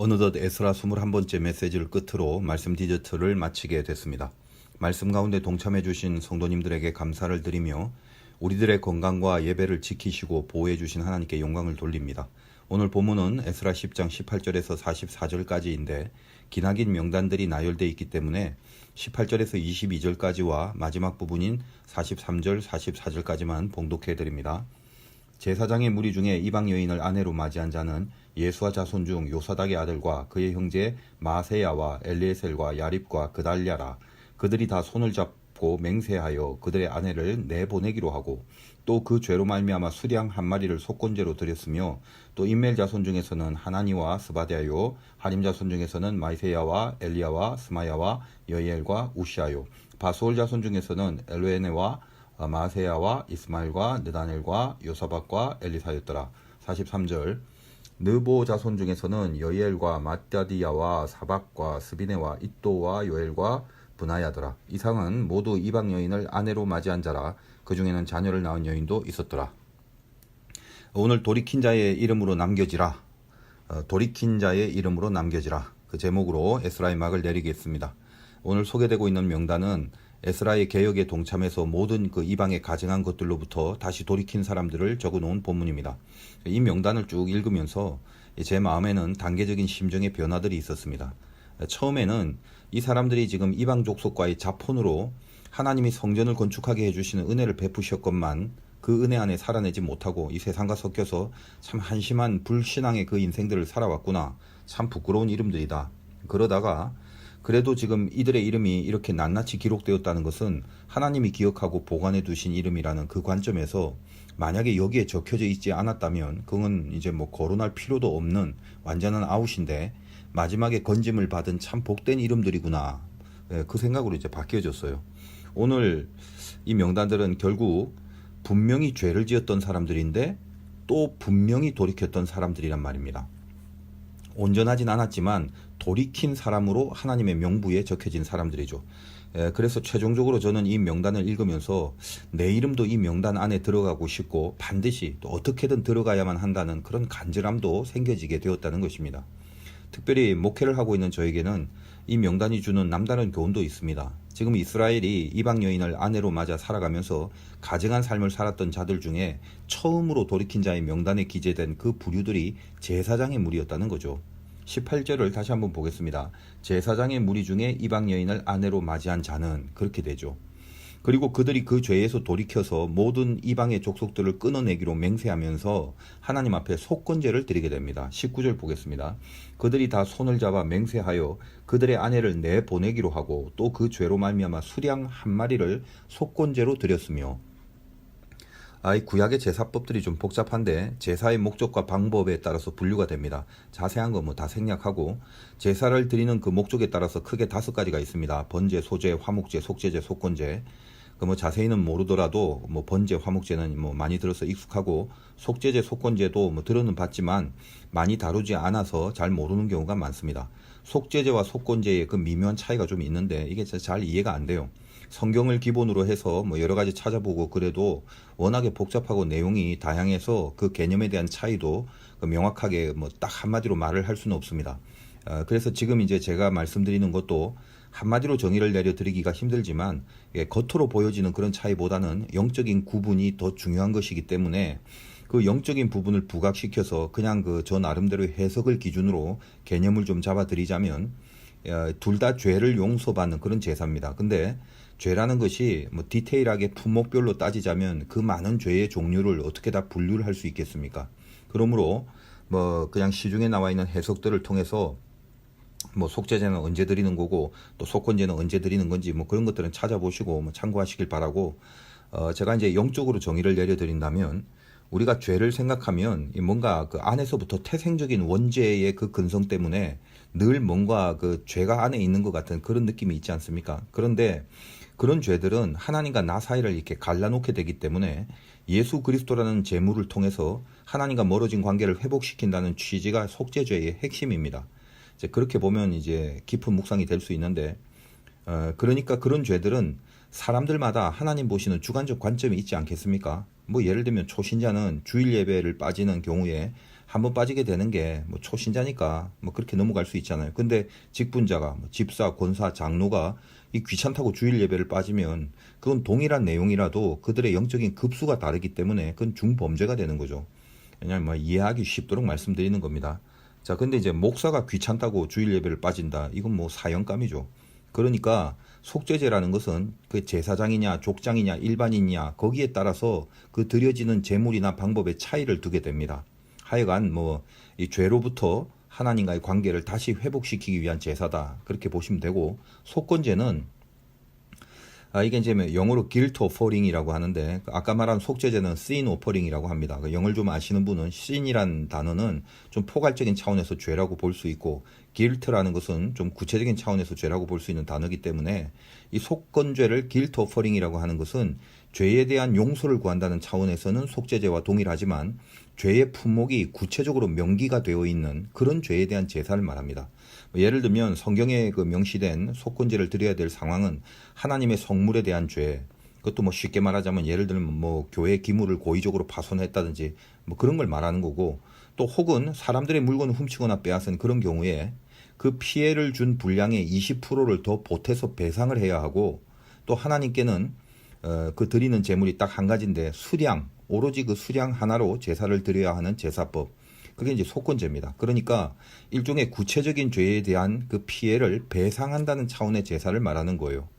어느덧 에스라 21번째 메시지를 끝으로 말씀 디저트를 마치게 됐습니다. 말씀 가운데 동참해 주신 성도님들에게 감사를 드리며 우리들의 건강과 예배를 지키시고 보호해 주신 하나님께 영광을 돌립니다. 오늘 본문은 에스라 10장 18절에서 44절까지인데 기나긴 명단들이 나열되어 있기 때문에 18절에서 22절까지와 마지막 부분인 43절, 44절까지만 봉독해 드립니다. 제사장의 무리 중에 이방 여인을 아내로 맞이한 자는 예수와 자손 중 요사닥의 아들과 그의 형제 마세야와 엘리에셀과 야립과 그달랴라. 그들이 다 손을 잡고 맹세하여 그들의 아내를 내보내기로 하고 또 그 죄로 말미암아 수량 한 마리를 속건제로 드렸으며 또 인멜 자손 중에서는 하나니와 스바데아요 하림 자손 중에서는 마이세야와 엘리야와 스마야와 여이엘과 우시아요 바수올 자손 중에서는 엘르에네와 마세야와 이스마엘과 느다넬과 요사박과 엘리사였더라. 43절 느보 자손 중에서는 여이엘과 마따디야와 사박과 스비네와 이또와 요엘과 브나야더라. 이상은 모두 이방 여인을 아내로 맞이한 자라. 그 중에는 자녀를 낳은 여인도 있었더라. 오늘 돌이킨 자의 이름으로 남겨지라. 돌이킨 자의 이름으로 남겨지라. 그 제목으로 에스라의 막을 내리겠습니다. 오늘 소개되고 있는 명단은 에스라의 개혁에 동참해서 모든 그 이방에 가증한 것들로부터 다시 돌이킨 사람들을 적어놓은 본문입니다. 이 명단을 쭉 읽으면서 제 마음에는 단계적인 심정의 변화들이 있었습니다. 처음에는 이 사람들이 지금 이방 족속과의 자폰으로 하나님이 성전을 건축하게 해주시는 은혜를 베푸셨건만 그 은혜 안에 살아내지 못하고 이 세상과 섞여서 참 한심한 불신앙의 그 인생들을 살아왔구나. 참 부끄러운 이름들이다. 그러다가 그래도 지금 이들의 이름이 이렇게 낱낱이 기록되었다는 것은 하나님이 기억하고 보관해 두신 이름이라는 그 관점에서 만약에 여기에 적혀져 있지 않았다면 그건 이제 뭐 거론할 필요도 없는 완전한 아웃인데 마지막에 건짐을 받은 참 복된 이름들이구나. 그 생각으로 이제 바뀌어졌어요. 오늘 이 명단들은 결국 분명히 죄를 지었던 사람들인데 또 분명히 돌이켰던 사람들이란 말입니다. 온전하진 않았지만 돌이킨 사람으로 하나님의 명부에 적혀진 사람들이죠. 그래서 최종적으로 저는 이 명단을 읽으면서 내 이름도 이 명단 안에 들어가고 싶고 반드시 또 어떻게든 들어가야만 한다는 그런 간절함도 생겨지게 되었다는 것입니다. 특별히 목회를 하고 있는 저에게는 이 명단이 주는 남다른 교훈도 있습니다. 지금 이스라엘이 이방 여인을 아내로 맞아 살아가면서 가증한 삶을 살았던 자들 중에 처음으로 돌이킨 자의 명단에 기재된 그 부류들이 제사장의 무리였다는 거죠. 18절을 다시 한번 보겠습니다. 제사장의 무리 중에 이방 여인을 아내로 맞이한 자는 그렇게 되죠. 그리고 그들이 그 죄에서 돌이켜서 모든 이방의 족속들을 끊어내기로 맹세하면서 하나님 앞에 속건제를 드리게 됩니다. 19절 보겠습니다. 그들이 다 손을 잡아 맹세하여 그들의 아내를 내보내기로 하고 또 그 죄로 말미암아 수량 한 마리를 속건제로 드렸으며 이 구약의 제사법들이 좀 복잡한데 제사의 목적과 방법에 따라서 분류가 됩니다. 자세한 거 뭐 다 생략하고 제사를 드리는 그 목적에 따라서 크게 5가지가 있습니다. 번제, 소제, 화목제, 속제제, 속건제. 뭐 자세히는 모르더라도 뭐 번제, 화목제는 뭐 많이 들어서 익숙하고 속제제, 속건제도 뭐 들어는 봤지만 많이 다루지 않아서 잘 모르는 경우가 많습니다. 속제제와 속건제의 그 미묘한 차이가 좀 있는데 이게 잘 이해가 안 돼요. 성경을 기본으로 해서 뭐 여러 가지 찾아보고 그래도 워낙에 복잡하고 내용이 다양해서 그 개념에 대한 차이도 명확하게 뭐 딱 한마디로 말을 할 수는 없습니다. 그래서 지금 이제 제가 말씀드리는 것도 한마디로 정의를 내려드리기가 힘들지만 겉으로 보여지는 그런 차이보다는 영적인 구분이 더 중요한 것이기 때문에 그 영적인 부분을 부각시켜서 그냥 그 저 나름대로 해석을 기준으로 개념을 좀 잡아드리자면 둘 다 죄를 용서받는 그런 제사입니다. 근데 죄라는 것이 뭐 디테일하게 품목별로 따지자면 그 많은 죄의 종류를 어떻게 다 분류를 할 수 있겠습니까? 그러므로 뭐 그냥 시중에 나와 있는 해석들을 통해서 뭐 속죄제는 언제 드리는 거고 또 속건제는 언제 드리는 건지 뭐 그런 것들은 찾아보시고 뭐 참고하시길 바라고 제가 이제 영적으로 정의를 내려드린다면 우리가 죄를 생각하면 뭔가 그 안에서부터 태생적인 원죄의 그 근성 때문에 늘 뭔가 그 죄가 안에 있는 것 같은 그런 느낌이 있지 않습니까? 그런데 그런 죄들은 하나님과 나 사이를 이렇게 갈라놓게 되기 때문에 예수 그리스도라는 제물을 통해서 하나님과 멀어진 관계를 회복시킨다는 취지가 속죄죄의 핵심입니다. 이제 그렇게 보면 이제 깊은 묵상이 될 수 있는데, 그러니까 그런 죄들은 사람들마다 하나님 보시는 주관적 관점이 있지 않겠습니까? 뭐 예를 들면 초신자는 주일 예배를 빠지는 경우에 한번 빠지게 되는 게 뭐 초신자니까 뭐 그렇게 넘어갈 수 있잖아요. 근데 직분자가 뭐 집사, 권사, 장로가 이 귀찮다고 주일 예배를 빠지면 그건 동일한 내용이라도 그들의 영적인 급수가 다르기 때문에 그건 중범죄가 되는 거죠. 왜냐하면 뭐 이해하기 쉽도록 말씀드리는 겁니다. 자, 근데 이제 목사가 귀찮다고 주일 예배를 빠진다. 이건 뭐 사형감이죠. 그러니까 속죄제라는 것은 그 제사장이냐 족장이냐 일반인이냐 거기에 따라서 그 드려지는 제물이나 방법의 차이를 두게 됩니다. 하여간 뭐 이 죄로부터 하나님과의 관계를 다시 회복시키기 위한 제사다. 그렇게 보시면 되고, 속건제는 이게 이제 영어로 guilt offering이라고 하는데, 아까 말한 속죄제는 sin offering이라고 합니다. 영어를 좀 아시는 분은 sin이란 단어는 좀 포괄적인 차원에서 죄라고 볼 수 있고, guilt라는 것은 좀 구체적인 차원에서 죄라고 볼 수 있는 단어이기 때문에 이 속건죄를 guilt offering이라고 하는 것은 죄에 대한 용서를 구한다는 차원에서는 속죄제와 동일하지만 죄의 품목이 구체적으로 명기가 되어 있는 그런 죄에 대한 제사를 말합니다. 예를 들면 성경에 그 명시된 속건제를 드려야 될 상황은 하나님의 성물에 대한 죄, 그것도 뭐 쉽게 말하자면 예를 들면 뭐 교회 기물을 고의적으로 파손했다든지 뭐 그런 걸 말하는 거고, 또 혹은 사람들의 물건을 훔치거나 빼앗은 그런 경우에 그 피해를 준 분량의 20%를 더 보태서 배상을 해야 하고, 또 하나님께는 그 드리는 제물이 딱 한 가지인데 수량, 오로지 그 수량 하나로 제사를 드려야 하는 제사법, 그게 이제 속건제입니다. 그러니까 일종의 구체적인 죄에 대한 그 피해를 배상한다는 차원의 제사를 말하는 거예요.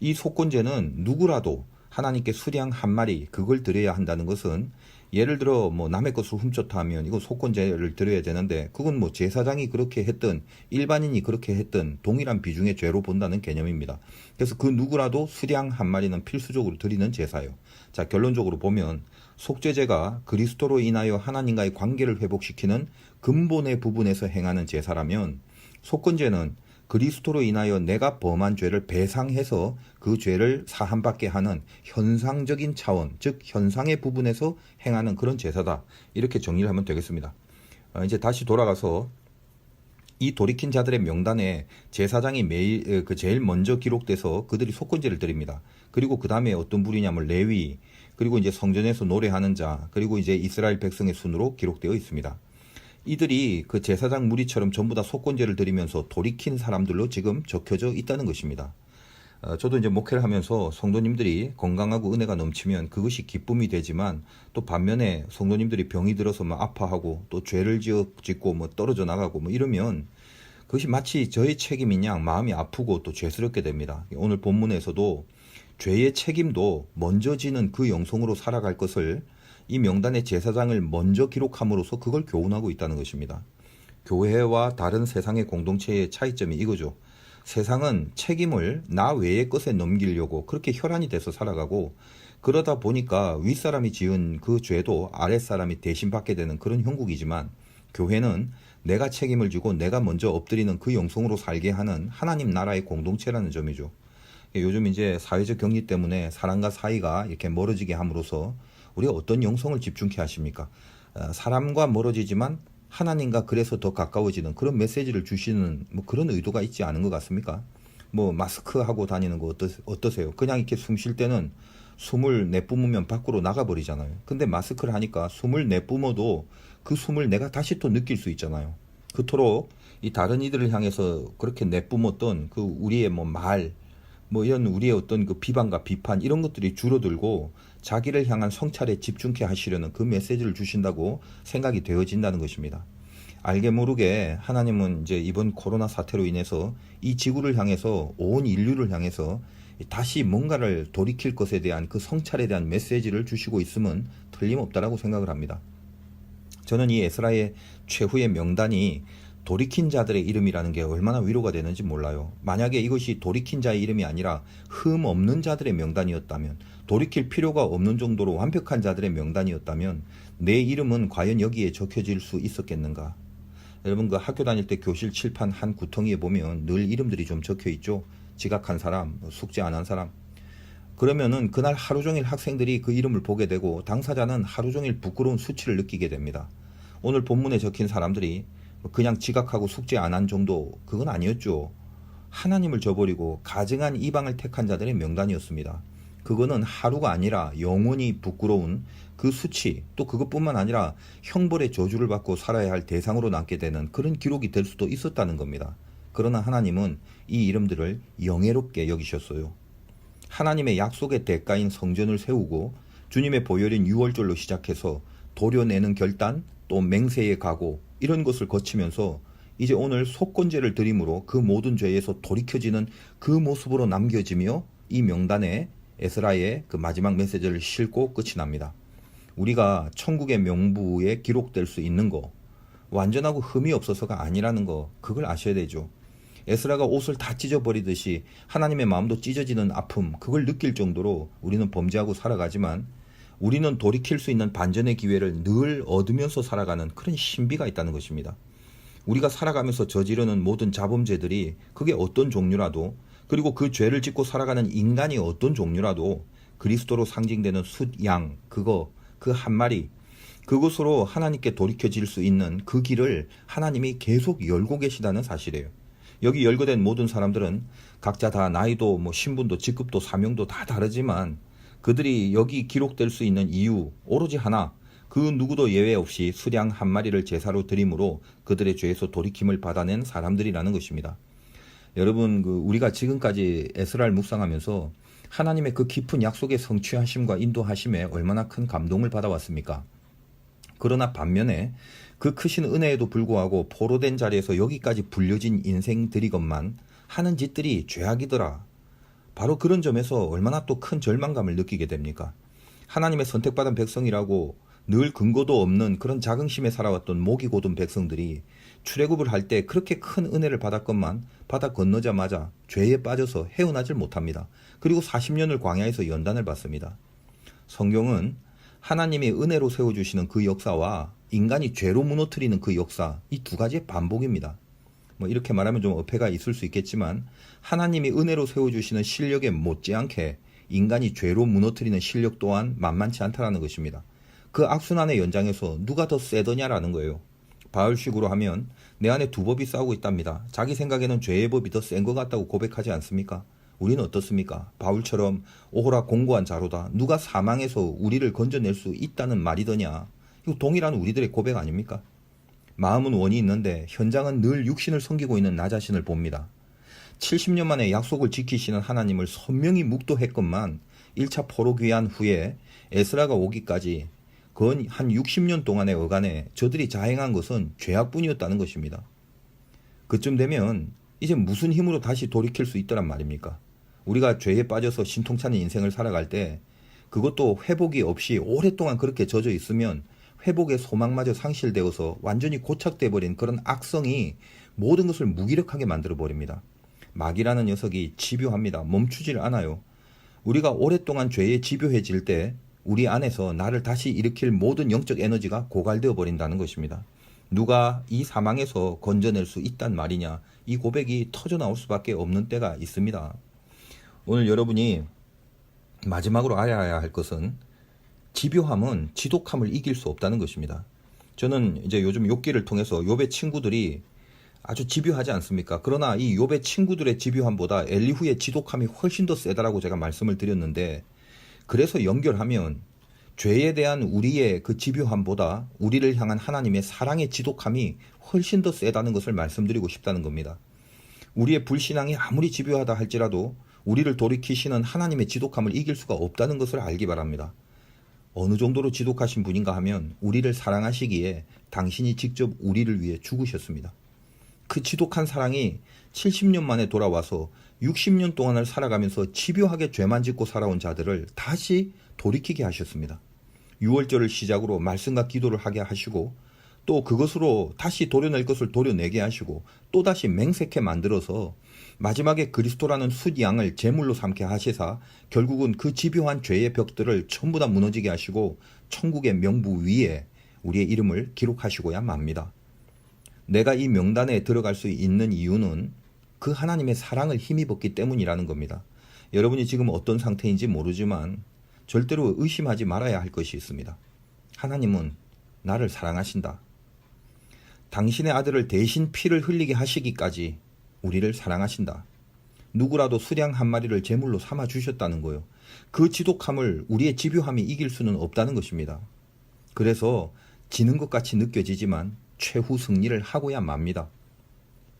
이 속건제는 누구라도 하나님께 수량 한 마리 그걸 드려야 한다는 것은, 예를 들어 뭐 남의 것을 훔쳤다 하면 이거 속건제를 드려야 되는데, 그건 뭐 제사장이 그렇게 했든 일반인이 그렇게 했든 동일한 비중의 죄로 본다는 개념입니다. 그래서 그 누구라도 수량 한 마리는 필수적으로 드리는 제사예요. 자, 결론적으로 보면 속죄제가 그리스도로 인하여 하나님과의 관계를 회복시키는 근본의 부분에서 행하는 제사라면, 속건제는 그리스도로 인하여 내가 범한 죄를 배상해서 그 죄를 사함받게 하는 현상적인 차원, 즉 현상의 부분에서 행하는 그런 제사다. 이렇게 정리를 하면 되겠습니다. 이제 다시 돌아가서 이 돌이킨 자들의 명단에 제사장이 제일 먼저 기록돼서 그들이 속건제를 드립니다. 그리고 그 다음에 어떤 부류냐면 레위, 그리고 이제 성전에서 노래하는 자, 그리고 이제 이스라엘 백성의 순으로 기록되어 있습니다. 이들이 그 제사장 무리처럼 전부 다 속건제를 드리면서 돌이킨 사람들로 지금 적혀져 있다는 것입니다. 저도 이제 목회를 하면서 성도님들이 건강하고 은혜가 넘치면 그것이 기쁨이 되지만, 또 반면에 성도님들이 병이 들어서 막 아파하고 또 죄를 짓고 뭐 떨어져 나가고 뭐 이러면 그것이 마치 저의 책임인 양 마음이 아프고 또 죄스럽게 됩니다. 오늘 본문에서도 죄의 책임도 먼저 지는 그 영성으로 살아갈 것을 이 명단의 제사장을 먼저 기록함으로써 그걸 교훈하고 있다는 것입니다. 교회와 다른 세상의 공동체의 차이점이 이거죠. 세상은 책임을 나 외의 것에 넘기려고 그렇게 혈안이 돼서 살아가고, 그러다 보니까 윗사람이 지은 그 죄도 아랫사람이 대신 받게 되는 그런 형국이지만, 교회는 내가 책임을 지고 내가 먼저 엎드리는 그 영성으로 살게 하는 하나님 나라의 공동체라는 점이죠. 요즘 이제 사회적 격리 때문에 사람과 사이가 이렇게 멀어지게 함으로써 우리가 어떤 영성을 집중케 하십니까? 사람과 멀어지지만 하나님과 그래서 더 가까워지는 그런 메시지를 주시는 뭐 그런 의도가 있지 않은 것 같습니까? 뭐 마스크 하고 다니는 거 어떠세요? 그냥 이렇게 숨 쉴 때는 숨을 내뿜으면 밖으로 나가버리잖아요. 근데 마스크를 하니까 숨을 내뿜어도 그 숨을 내가 다시 또 느낄 수 있잖아요. 그토록 이 다른 이들을 향해서 그렇게 내뿜었던 그 우리의 뭐 말, 뭐 이런 우리의 어떤 그 비방과 비판 이런 것들이 줄어들고 자기를 향한 성찰에 집중케 하시려는 그 메시지를 주신다고 생각이 되어진다는 것입니다. 알게 모르게 하나님은 이제 이번 코로나 사태로 인해서 이 지구를 향해서 온 인류를 향해서 다시 뭔가를 돌이킬 것에 대한 그 성찰에 대한 메시지를 주시고 있음은 틀림없다라고 생각을 합니다. 저는 이 에스라의 최후의 명단이 돌이킨 자들의 이름이라는 게 얼마나 위로가 되는지 몰라요. 만약에 이것이 돌이킨 자의 이름이 아니라 흠 없는 자들의 명단이었다면, 돌이킬 필요가 없는 정도로 완벽한 자들의 명단이었다면 내 이름은 과연 여기에 적혀질 수 있었겠는가? 여러분, 그 학교 다닐 때 교실 칠판 한 구덩이에 보면 늘 이름들이 좀 적혀 있죠. 지각한 사람, 숙제 안 한 사람. 그러면은 그날 하루 종일 학생들이 그 이름을 보게 되고 당사자는 하루 종일 부끄러운 수치를 느끼게 됩니다. 오늘 본문에 적힌 사람들이 그냥 지각하고 숙제 안 한 정도, 그건 아니었죠. 하나님을 저버리고 가증한 이방을 택한 자들의 명단이었습니다. 그거는 하루가 아니라 영원히 부끄러운 그 수치, 또 그것뿐만 아니라 형벌의 저주를 받고 살아야 할 대상으로 남게 되는 그런 기록이 될 수도 있었다는 겁니다. 그러나 하나님은 이 이름들을 영예롭게 여기셨어요. 하나님의 약속의 대가인 성전을 세우고 주님의 보혈인 유월절로 시작해서 도려내는 결단, 또 맹세의 각오, 이런 것을 거치면서 이제 오늘 속건제를 드림으로 그 모든 죄에서 돌이켜지는 그 모습으로 남겨지며 이 명단에 에스라의 그 마지막 메시지를 싣고 끝이 납니다. 우리가 천국의 명부에 기록될 수 있는 거, 완전하고 흠이 없어서가 아니라는 거, 그걸 아셔야 되죠. 에스라가 옷을 다 찢어버리듯이 하나님의 마음도 찢어지는 아픔, 그걸 느낄 정도로 우리는 범죄하고 살아가지만 우리는 돌이킬 수 있는 반전의 기회를 늘 얻으면서 살아가는 그런 신비가 있다는 것입니다. 우리가 살아가면서 저지르는 모든 자범죄들이 그게 어떤 종류라도, 그리고 그 죄를 짓고 살아가는 인간이 어떤 종류라도 그리스도로 상징되는 숫 양, 그 한 마리, 그것으로 하나님께 돌이켜질 수 있는 그 길을 하나님이 계속 열고 계시다는 사실이에요. 여기 열거된 모든 사람들은 각자 다 나이도 신분도 직급도 사명도 다 다르지만 그들이 여기 기록될 수 있는 이유 오로지 하나, 그 누구도 예외 없이 수량 한 마리를 제사로 드림으로 그들의 죄에서 돌이킴을 받아낸 사람들이라는 것입니다. 여러분, 우리가 지금까지 에스라를 묵상하면서 하나님의 그 깊은 약속의 성취하심과 인도하심에 얼마나 큰 감동을 받아왔습니까? 그러나 반면에 그 크신 은혜에도 불구하고 포로된 자리에서 여기까지 불려진 인생들이건만 하는 짓들이 죄악이더라. 바로 그런 점에서 얼마나 또 큰 절망감을 느끼게 됩니까? 하나님의 선택받은 백성이라고 늘 근거도 없는 그런 자긍심에 살아왔던 목이 곧은 백성들이 출애굽을 할 때 그렇게 큰 은혜를 받았건만 바다 건너자마자 죄에 빠져서 헤어나질 못합니다. 그리고 40년을 광야에서 연단을 받습니다. 성경은 하나님이 은혜로 세워주시는 그 역사와 인간이 죄로 무너뜨리는 그 역사, 이 두 가지의 반복입니다. 이렇게 말하면 좀 어폐가 있을 수 있겠지만 하나님이 은혜로 세워주시는 실력에 못지않게 인간이 죄로 무너뜨리는 실력 또한 만만치 않다라는 것입니다. 그 악순환의 연장에서 누가 더 세더냐라는 거예요. 바울식으로 하면 내 안에 두 법이 싸우고 있답니다. 자기 생각에는 죄의 법이 더 센 것 같다고 고백하지 않습니까? 우리는 어떻습니까? 바울처럼 오호라 공고한 자로다. 누가 사망해서 우리를 건져낼 수 있다는 말이더냐. 이거 동일한 우리들의 고백 아닙니까? 마음은 원이 있는데 현장은 늘 육신을 섬기고 있는 나 자신을 봅니다. 70년 만에 약속을 지키시는 하나님을 선명히 묵도했건만 1차 포로 귀환 후에 에스라가 오기까지 건 한 60년 동안의 어간에 저들이 자행한 것은 죄악뿐이었다는 것입니다. 그쯤 되면 이제 무슨 힘으로 다시 돌이킬 수 있더란 말입니까? 우리가 죄에 빠져서 신통찮은 인생을 살아갈 때 그것도 회복이 없이 오랫동안 그렇게 젖어 있으면 회복의 소망마저 상실되어서 완전히 고착돼 버린 그런 악성이 모든 것을 무기력하게 만들어 버립니다. 마귀라는 녀석이 집요합니다. 멈추질 않아요. 우리가 오랫동안 죄에 집요해질 때 우리 안에서 나를 다시 일으킬 모든 영적 에너지가 고갈되어 버린다는 것입니다. 누가 이 사망에서 건져낼 수 있단 말이냐, 이 고백이 터져 나올 수밖에 없는 때가 있습니다. 오늘 여러분이 마지막으로 알아야 할 것은 집요함은 지독함을 이길 수 없다는 것입니다. 저는 이제 요즘 욥기를 통해서 욥의 친구들이 아주 집요하지 않습니까? 그러나 이 욥의 친구들의 집요함보다 엘리후의 지독함이 훨씬 더 세다라고 제가 말씀을 드렸는데, 그래서 연결하면 죄에 대한 우리의 그 집요함보다 우리를 향한 하나님의 사랑의 지독함이 훨씬 더 세다는 것을 말씀드리고 싶다는 겁니다. 우리의 불신앙이 아무리 집요하다 할지라도 우리를 돌이키시는 하나님의 지독함을 이길 수가 없다는 것을 알기 바랍니다. 어느 정도로 지독하신 분인가 하면 우리를 사랑하시기에 당신이 직접 우리를 위해 죽으셨습니다. 그 지독한 사랑이 70년 만에 돌아와서 60년 동안을 살아가면서 집요하게 죄만 짓고 살아온 자들을 다시 돌이키게 하셨습니다. 6월절을 시작으로 말씀과 기도를 하게 하시고 또 그것으로 다시 도려낼 것을 도려내게 하시고 또다시 맹세케 만들어서 마지막에 그리스도라는 숫양을 제물로 삼게 하시사 결국은 그 집요한 죄의 벽들을 전부 다 무너지게 하시고 천국의 명부 위에 우리의 이름을 기록하시고야 맙니다. 내가 이 명단에 들어갈 수 있는 이유는 그 하나님의 사랑을 힘입었기 때문이라는 겁니다. 여러분이 지금 어떤 상태인지 모르지만 절대로 의심하지 말아야 할 것이 있습니다. 하나님은 나를 사랑하신다. 당신의 아들을 대신 피를 흘리게 하시기까지 우리를 사랑하신다. 누구라도 수량 한 마리를 제물로 삼아 주셨다는 거예요. 그 지독함을 우리의 집요함이 이길 수는 없다는 것입니다. 그래서 지는 것 같이 느껴지지만 최후 승리를 하고야 맙니다.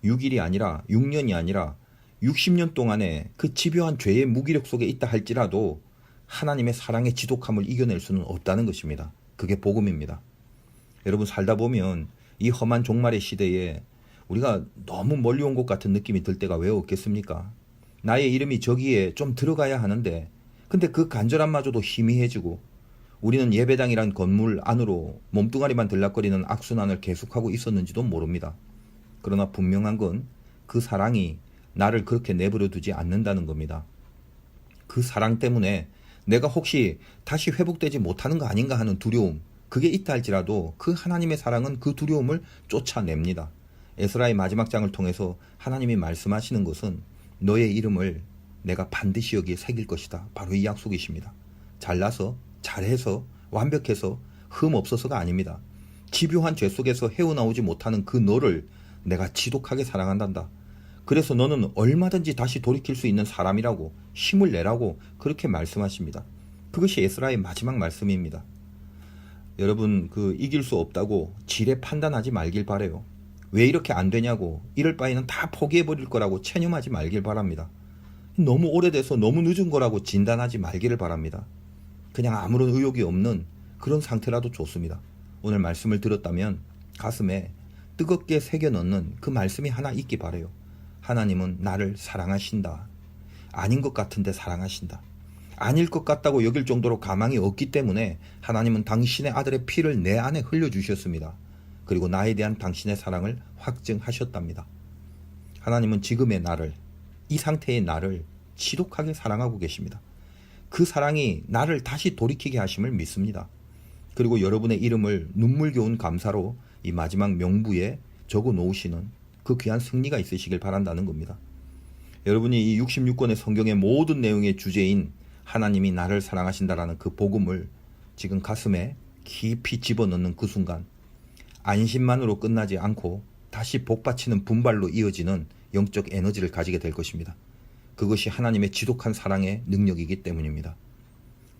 6일이 아니라 6년이 아니라 60년 동안의 그 집요한 죄의 무기력 속에 있다 할지라도 하나님의 사랑의 지독함을 이겨낼 수는 없다는 것입니다. 그게 복음입니다. 여러분, 살다 보면 이 험한 종말의 시대에 우리가 너무 멀리 온 것 같은 느낌이 들 때가 왜 없겠습니까? 나의 이름이 저기에 좀 들어가야 하는데 근데 그 간절함마저도 희미해지고 우리는 예배당이란 건물 안으로 몸뚱아리만 들락거리는 악순환을 계속하고 있었는지도 모릅니다. 그러나 분명한 건 그 사랑이 나를 그렇게 내버려 두지 않는다는 겁니다. 그 사랑 때문에 내가 혹시 다시 회복되지 못하는 거 아닌가 하는 두려움, 그게 있다 할지라도 그 하나님의 사랑은 그 두려움을 쫓아냅니다. 에스라의 마지막 장을 통해서 하나님이 말씀하시는 것은 너의 이름을 내가 반드시 여기에 새길 것이다. 바로 이 약속이십니다. 잘나서, 잘해서, 완벽해서, 흠 없어서가 아닙니다. 집요한 죄 속에서 헤어나오지 못하는 그 너를 내가 지독하게 사랑한단다. 그래서 너는 얼마든지 다시 돌이킬 수 있는 사람이라고, 힘을 내라고 그렇게 말씀하십니다. 그것이 에스라의 마지막 말씀입니다. 여러분, 이길 수 없다고 지레 판단하지 말길 바래요. 왜 이렇게 안 되냐고, 이럴 바에는 다 포기해버릴 거라고 체념하지 말길 바랍니다. 너무 오래돼서 너무 늦은 거라고 진단하지 말기를 바랍니다. 그냥 아무런 의욕이 없는 그런 상태라도 좋습니다. 오늘 말씀을 들었다면 가슴에 뜨겁게 새겨 넣는 그 말씀이 하나 있기 바래요. 하나님은 나를 사랑하신다. 아닌 것 같은데 사랑하신다. 아닐 것 같다고 여길 정도로 가망이 없기 때문에 하나님은 당신의 아들의 피를 내 안에 흘려주셨습니다. 그리고 나에 대한 당신의 사랑을 확증하셨답니다. 하나님은 지금의 나를, 이 상태의 나를 지독하게 사랑하고 계십니다. 그 사랑이 나를 다시 돌이키게 하심을 믿습니다. 그리고 여러분의 이름을 눈물겨운 감사로 이 마지막 명부에 적어 놓으시는 그 귀한 승리가 있으시길 바란다는 겁니다. 여러분이 이 66권의 성경의 모든 내용의 주제인 하나님이 나를 사랑하신다라는 그 복음을 지금 가슴에 깊이 집어넣는 그 순간 안심만으로 끝나지 않고 다시 복받치는 분발로 이어지는 영적 에너지를 가지게 될 것입니다. 그것이 하나님의 지독한 사랑의 능력이기 때문입니다.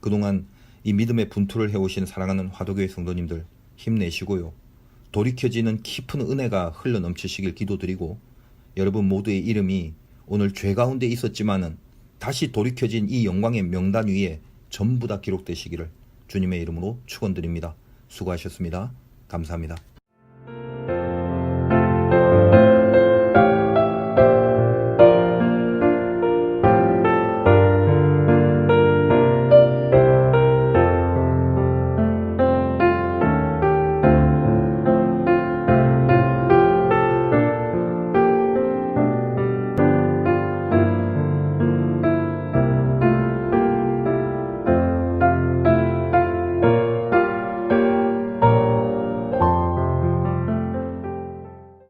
그동안 이 믿음의 분투를 해오신 사랑하는 화도교회 성도님들 힘내시고요. 돌이켜지는 깊은 은혜가 흘러넘치시길 기도드리고 여러분 모두의 이름이 오늘 죄 가운데 있었지만은 다시 돌이켜진 이 영광의 명단 위에 전부 다 기록되시기를 주님의 이름으로 축원드립니다. 수고하셨습니다. 감사합니다.